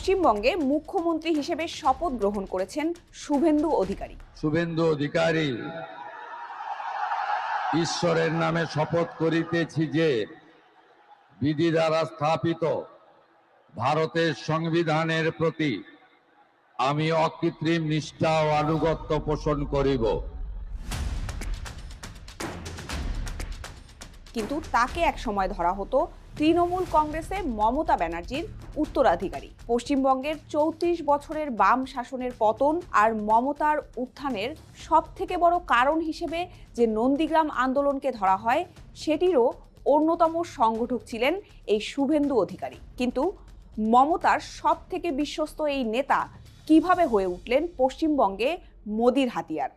পশ্চিমবঙ্গে মুখ্যমন্ত্রী হিসেবে শপথ গ্রহণ করেছেন শুভেন্দু অধিকারী। শুভেন্দু অধিকারী, ঈশ্বরের নামে শপথ করিতেছি যে বিধি দ্বারা স্থাপিত ভারতের সংবিধানের প্রতি আমি অকৃত্রিম নিষ্ঠা ও আনুগত্য পোষণ করিব। কিন্তু তাকে একসময় ধরা হতো তৃণমূল কংগ্রেসে মমতা ব্যানার্জির উত্তরাধিকারী। পশ্চিমবঙ্গের ৩৪ বছরের বাম শাসনের পতন আর মমতার উত্থানের সবথেকে বড় কারণ হিসেবে যে নন্দীগ্রাম আন্দোলনকে ধরা হয়, সেটিরও অন্যতম সংগঠক ছিলেন এই শুভেন্দু অধিকারী। কিন্তু মমতার সবথেকে বিশ্বস্ত এই নেতা কিভাবে হয়ে উঠলেন পশ্চিমবঙ্গে মোদির হাতিয়ার,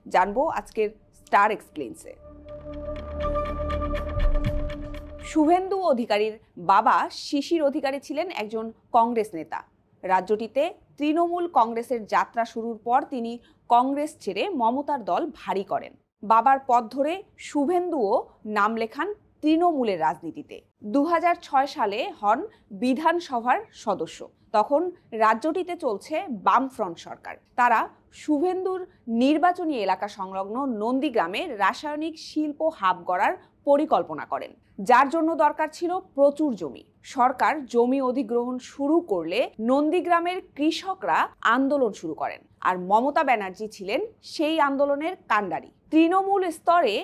জানবো আজকের স্টার এক্সপ্লেইনসে। শুভেন্দু অধিকারীর বাবা শিশির অধিকারী ছিলেন একজন কংগ্রেস নেতা। রাজ্যটিতে তৃণমূল কংগ্রেসের যাত্রা শুরুর পর তিনি কংগ্রেস ছেড়ে মমতার দল ভারী করেন। বাবার পথ ধরে শুভেন্দুও নাম লেখান তৃণমূলের রাজনীতিতে। ২০০৬ সালে হন বিধানসভার সদস্য। তখন রাজ্যটিতে চলছে বামফ্রন্ট সরকার। তারা শুভেন্দুর নির্বাচনী এলাকা সংলগ্ন নন্দীগ্রামে রাসায়নিক শিল্প হাব গড়ার পরিকল্পনা করেন, যার জন্য দরকার ছিল প্রচুর জমি। সরকার জমি অধিগ্রহণ শুরু করলে নন্দীগ্রামের কৃষকরা আন্দোলন শুরু করেন, আর মমতা ব্যানার্জি ছিলেন সেই আন্দোলনের কাণ্ডারি। তৃণমূল স্তরে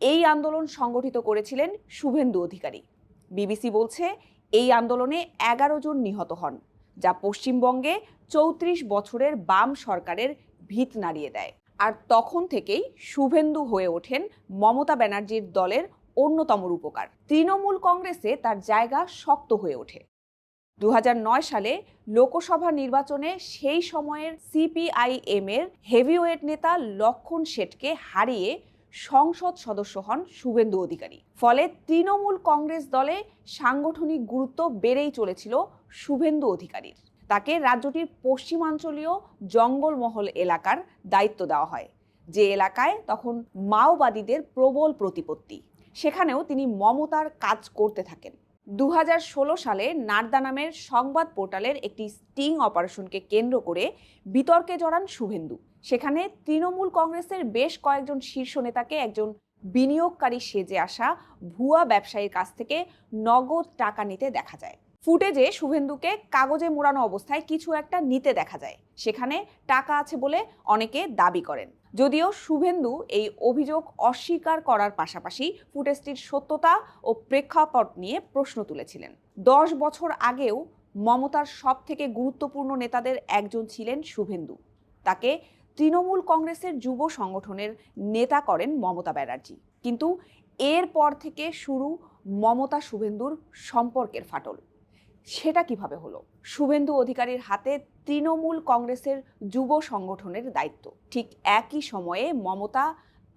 এই আন্দোলন সংগঠিত করেছিলেন শুভেন্দু অধিকারী। বিবিসি বলছে এই আন্দোলনে ১১ জন নিহত হন, যা পশ্চিমবঙ্গে ৩৪ বছরের বাম সরকারের ভিত নাড়িয়ে দেয়। আর তখন থেকেই শুভেন্দু হয়ে ওঠেন মমতা ব্যানার্জির দলের অন্যতম রূপকার। তৃণমূল কংগ্রেসে তার জায়গা শক্ত হয়ে ওঠে। ২০০৯ সালে লোকসভা নির্বাচনে সেই সময়ের সিপিআইএম এর হেভিওয়েট নেতা লক্ষণ শেঠকে হারিয়ে সংসদ সদস্য হন শুভেন্দু অধিকারী। ফলে তৃণমূল কংগ্রেস দলে সাংগঠনিক গুরুত্ব বেড়েই চলেছিল শুভেন্দু অধিকারীর। তাকে রাজ্যটির পশ্চিমাঞ্চলীয় জঙ্গলমহল এলাকার দায়িত্ব দেওয়া হয়, যে এলাকায় তখন মাওবাদীদের প্রবল প্রতিপত্তি। সেখানেও তিনি মমতার কাজ করতে থাকেন। ২০১৬ সালে নারদা নামের সংবাদ পোর্টালের একটি স্টিং অপারেশনকে কেন্দ্র করে বিতর্কে জড়ান শুভেন্দু। সেখানে তৃণমূল কংগ্রেসের বেশ কয়েকজন শীর্ষ নেতাকে একজন বিনিয়োগকারী সেজে আসা ভুয়া ব্যবসায়ীর কাছ থেকে নগদ টাকা নিতে দেখা যায়। ফুটেজে শুভেন্দুকে কাগজে মোড়ানো অবস্থায় কিছু একটা নিতে দেখা যায়। সেখানে টাকা আছে বলে অনেকে দাবি করেন, যদিও শুভেন্দু এই অভিযোগ অস্বীকার করার পাশাপাশি ফুটেজটির সত্যতা ও প্রেক্ষাপট নিয়ে প্রশ্ন তুলেছিলেন। ১০ বছর আগেও মমতার সবথেকে গুরুত্বপূর্ণ নেতাদের একজন ছিলেন শুভেন্দু। তাকে তৃণমূল কংগ্রেসের যুব সংগঠনের নেতা করেন মমতা ব্যানার্জি। কিন্তু এরপর থেকে শুরু মমতা শুভেন্দুর সম্পর্কের ফাটল। সেটা কিভাবে হলো? শুভেন্দু অধিকারীর হাতে তৃণমূল কংগ্রেসের যুব সংগঠনের দায়িত্ব। ঠিক একই সময়ে মমতা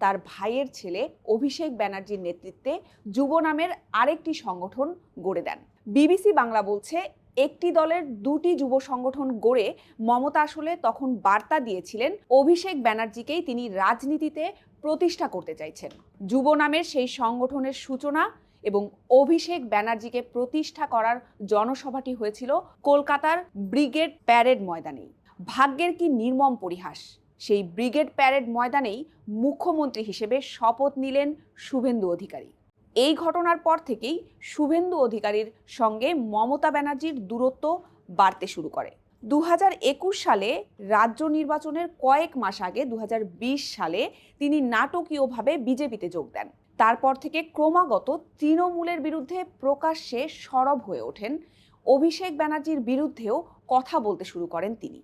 তার ভাইয়ের ছেলে অভিষেক ব্যানার্জির নেতৃত্বে যুব নামের আরেকটি সংগঠন গড়ে দেন। বিবিসি বাংলা বলছে, একটি দলের দুটি যুব সংগঠন গড়ে মমতা আসলে তখন বার্তা দিয়েছিলেন অভিষেক ব্যানার্জিকেই তিনি রাজনীতিতে প্রতিষ্ঠা করতে চাইছেন। যুব নামের সেই সংগঠনের সূচনা এবং অভিষেক ব্যানার্জিকে প্রতিষ্ঠা করার জনসভাটি হয়েছিল কলকাতার ব্রিগেড প্যারেড ময়দানেই। ভাগ্যের কি নির্মম পরিহাস, সেই ব্রিগেড প্যারেড ময়দানেই মুখ্যমন্ত্রী হিসেবে শপথ নিলেন শুভেন্দু অধিকারী। এই ঘটনার পর থেকেই শুভেন্দু অধিকারীর সঙ্গে মমতা ব্যানার্জির দূরত্ব বাড়তে শুরু করে। ২০২১ সালে রাজ্য নির্বাচনের কয়েক মাস আগে ২০২০ সালে তিনি নাটকীয়ভাবে বিজেপিতে যোগ দেন। তারপর থেকে ক্রমাগত তৃণমূলের বিরুদ্ধে প্রকাশ্যে সরব হয়ে ওঠেন। অভিষেক ব্যানার্জির বিরুদ্ধেও কথা বলতে শুরু করেন তিনি।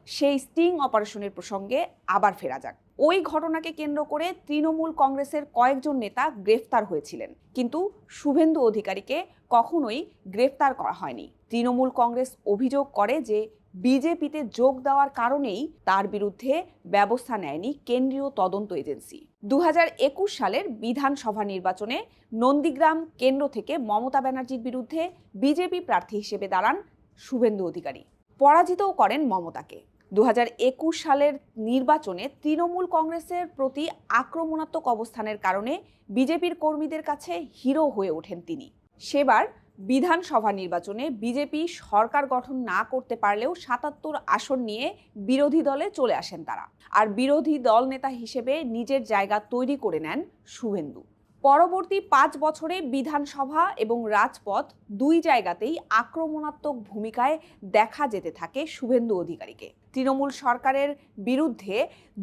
সেই স্টিং অপারেশনের প্রসঙ্গে আবার ফেরা যাক। ওই ঘটনাকে কেন্দ্র করে তৃণমূল কংগ্রেসের কয়েকজন নেতা গ্রেফতার হয়েছিলেন, কিন্তু শুভেন্দু অধিকারীকে কখনোই গ্রেফতার করা হয়নি। তৃণমূল কংগ্রেস অভিযোগ করে যে বিজেপিতে যোগ দেওয়ার কারণেই তার বিরুদ্ধে ব্যবস্থা নেয়নি কেন্দ্রীয় তদন্ত এজেন্সি। ২০২১ সালের বিধানসভা নির্বাচনে নন্দীগ্রাম কেন্দ্র থেকে মমতা ব্যানার্জির বিরুদ্ধে বিজেপি প্রার্থী হিসেবে দাঁড়ান শুভেন্দু অধিকারী। পরাজিতও করেন মমতাকে। ২০২১ সালের নির্বাচনে তৃণমূল কংগ্রেসের প্রতি আক্রমণাত্মক অবস্থানের কারণে বিজেপির কর্মীদের কাছে হিরো হয়ে ওঠেন তিনি। সেবার বিধানসভা নির্বাচনে বিজেপি সরকার গঠন না করতে পারলেও ৭৭ আসন নিয়ে বিরোধী দলে চলে আসেন তারা। আর বিরোধী দল নেতা হিসেবে নিজের জায়গা তৈরি করে নেন শুভেন্দু। পরবর্তী ৫ বছরে বিধানসভা এবং রাজপথ দুই জায়গাতেই আক্রমণাত্মক ভূমিকায় দেখা যেতে থাকে শুভেন্দু অধিকারীকে। তৃণমূল সরকারের বিরুদ্ধে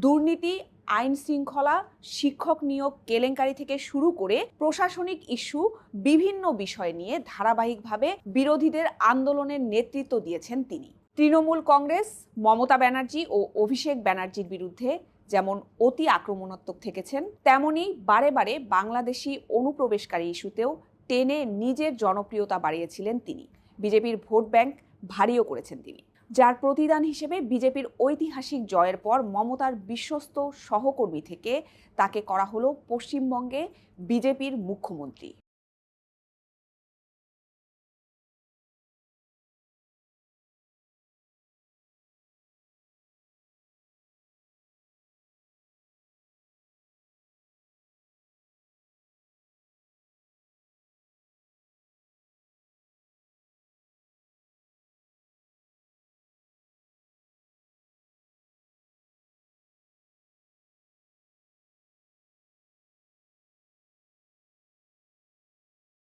দুর্নীতি, আইন শৃঙ্খলা, শিক্ষক নিয়োগ কেলেঙ্কারি থেকে শুরু করে প্রশাসনিক ইস্যু বিভিন্ন বিষয় নিয়ে ধারাবাহিকভাবে বিরোধীদের আন্দোলনের নেতৃত্ব দিয়েছেন তিনি। তৃণমূল কংগ্রেস মমতা ব্যানার্জি ও অভিষেক ব্যানার্জির বিরুদ্ধে যেমন অতি আক্রমণাত্মক থেকেছেন, তেমনি বারে বারে বাংলাদেশি অনুপ্রবেশকারী ইস্যুতেও টেনে নিজের জনপ্রিয়তা বাড়িয়েছিলেন তিনি। বিজেপির ভোট ব্যাংক ভারীও করেছেন তিনি, যার প্রতিদান হিসেবে বিজেপির ঐতিহাসিক জয়ের পর মমতার বিশ্বস্ত সহকর্মী থেকে তাকে করা হলো পশ্চিমবঙ্গে বিজেপির মুখ্যমন্ত্রী।